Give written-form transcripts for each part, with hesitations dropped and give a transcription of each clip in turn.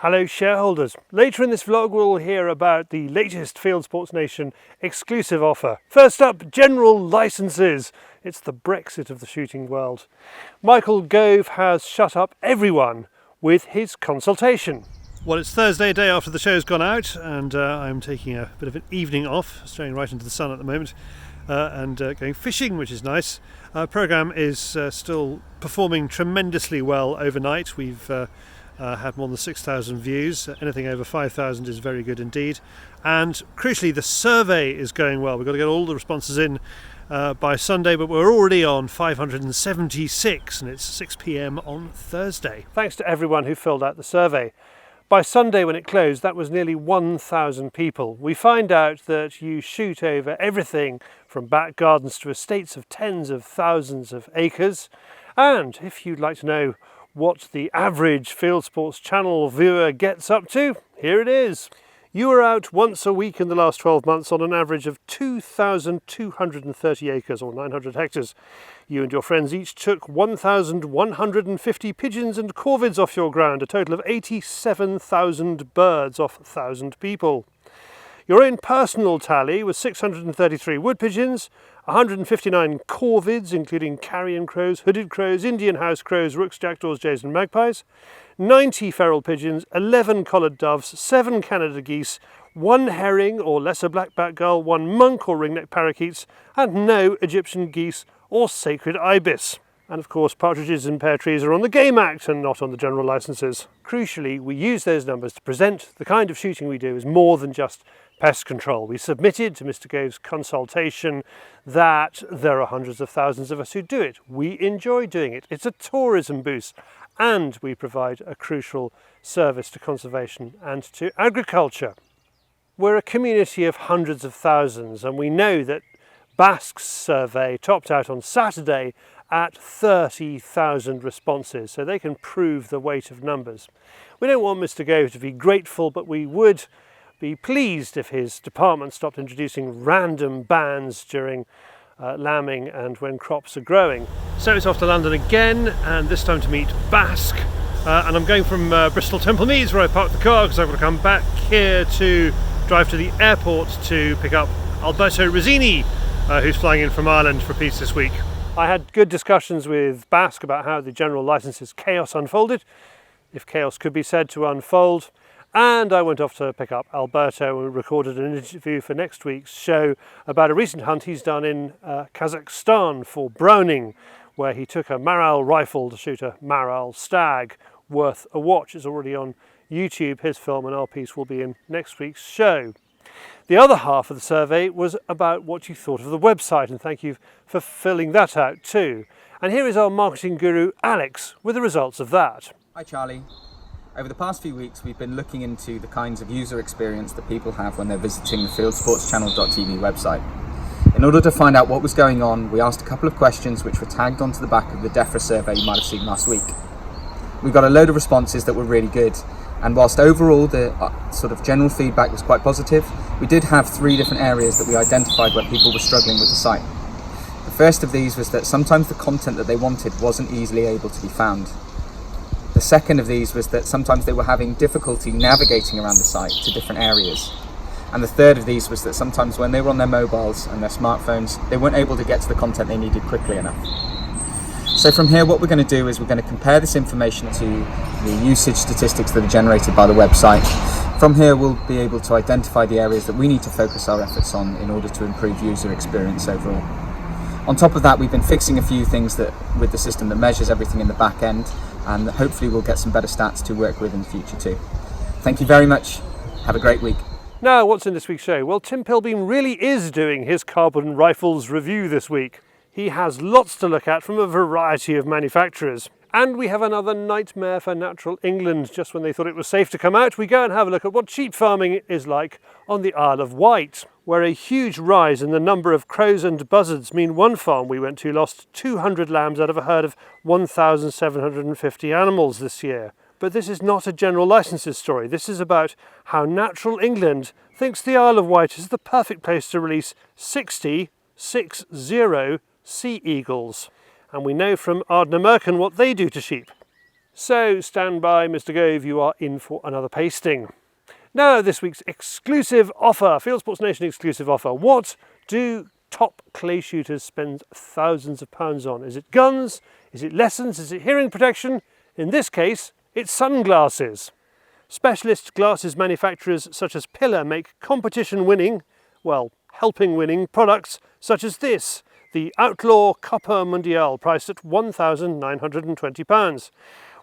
Hello shareholders. Later in this vlog we'll hear about the latest Fieldsports Nation exclusive offer. First up, general licenses. It's the Brexit of the shooting world. Michael Gove has shut up everyone with his consultation. Well, it's Thursday, day after the show's gone out, and I'm taking a bit of an evening off, staring right into the sun at the moment, and going fishing, which is nice. Our programme is still performing tremendously well overnight. We've had more than 6,000 views. Anything over 5,000 is very good indeed. And crucially, the survey is going well. We've got to get all the responses in by Sunday, but we're already on 576, and it's 6 p.m. on Thursday. Thanks to everyone who filled out the survey. By Sunday, when it closed, that was nearly 1,000 people. We find out that you shoot over everything from back gardens to estates of tens of thousands of acres. And if you'd like to know what the average Fieldsports channel viewer gets up to, here it is. You were out once a week in the last 12 months on an average of 2,230 acres or 900 hectares. You and your friends each took 1,150 pigeons and corvids off your ground, a total of 87,000 birds off 1,000 people. Your own personal tally was 633 wood pigeons, 159 corvids, including carrion crows, hooded crows, Indian house crows, rooks, jackdaws, jays and magpies, 90 feral pigeons, 11 collared doves, 7 Canada geese, 1 herring or lesser black-backed gull, 1 monk or ringneck parakeets, and no Egyptian geese or sacred ibis. And of course, partridges and pear trees are on the Game Act and not on the general licenses. Crucially, we use those numbers to present the kind of shooting we do as more than just pest control. We submitted to Mr. Gove's consultation that there are hundreds of thousands of us who do it. We enjoy doing it. It's a tourism boost, and we provide a crucial service to conservation and to agriculture. We're a community of hundreds of thousands, and we know that Basque's survey topped out on Saturday at 30,000 responses, so they can prove the weight of numbers. We don't want Mr. Gove to be grateful, but we would be pleased if his department stopped introducing random bans during lambing and when crops are growing. So it's off to London again, and this time to meet Basque. And I'm going from Bristol Temple Meads, where I parked the car, because I've got to come back here to drive to the airport to pick up Alberto Rizzini, who's flying in from Ireland for peace this week. I had good discussions with Basque about how the general licenses chaos unfolded, if chaos could be said to unfold. And I went off to pick up Alberto and recorded an interview for next week's show about a recent hunt he's done in Kazakhstan for Browning, where he took a Maral rifle to shoot a Maral stag worth a watch. It's already on YouTube, his film, and our piece will be in next week's show. The other half of the survey was about what you thought of the website, and thank you for filling that out too. And here is our marketing guru, Alex, with the results of that. Hi Charlie. Over the past few weeks, we've been looking into the kinds of user experience that people have when they're visiting the fieldsportschannel.tv website. In order to find out what was going on, we asked a couple of questions which were tagged onto the back of the DEFRA survey you might have seen last week. We got a load of responses that were really good, and whilst overall the sort of general feedback was quite positive, we did have 3 different areas that we identified where people were struggling with the site. The first of these was that sometimes the content that they wanted wasn't easily able to be found. The second of these was that sometimes they were having difficulty navigating around the site to different areas. And the third of these was that sometimes when they were on their mobiles and their smartphones, they weren't able to get to the content they needed quickly enough. So from here, what we're going to do is we're going to compare this information to the usage statistics that are generated by the website. From here, we'll be able to identify the areas that we need to focus our efforts on in order to improve user experience overall. On top of that, we've been fixing a few things with the system that measures everything in the back end, and hopefully we'll get some better stats to work with in the future too. Thank you very much. Have a great week. Now, what's in this week's show? Well, Tim Pilbeam really is doing his carbon rifles review this week. He has lots to look at from a variety of manufacturers. And we have another nightmare for natural England. Just when they thought it was safe to come out, we go and have a look at what sheep farming is like on the Isle of Wight, where a huge rise in the number of crows and buzzards mean one farm we went to lost 200 lambs out of a herd of 1,750 animals this year. But this is not a general licenses story. This is about how natural England thinks the Isle of Wight is the perfect place to release 60 sea eagles. And we know from Ardnamurchan what they do to sheep. So stand by, Mr. Gove, you are in for another pasting. Now, this week's exclusive offer, Fieldsports Nation exclusive offer. What do top clay shooters spend thousands of pounds on? Is it guns? Is it lessons? Is it hearing protection? In this case, it's sunglasses. Specialist glasses manufacturers such as Pillar make competition-winning, well, helping-winning products such as this, the Outlaw Copper Mundial, priced at £1,920.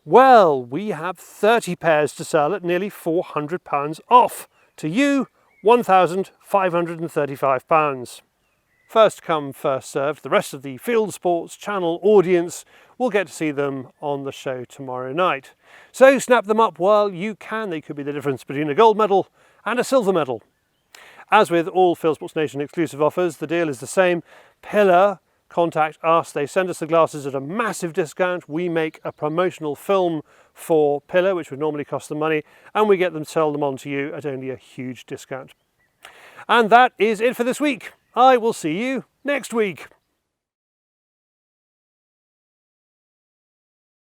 Well, we have 30 pairs to sell at nearly £400 off. To you, £1,535. First come, first served. The rest of the Fieldsports channel audience will get to see them on the show tomorrow night. So snap them up while you can. They could be the difference between a gold medal and a silver medal. As with all Fieldsports Nation exclusive offers, the deal is the same. Pillar contact us. They send us the glasses at a massive discount. We make a promotional film for Pillar, which would normally cost them money, and we get them to sell them on to you at only a huge discount. And that is it for this week. I will see you next week.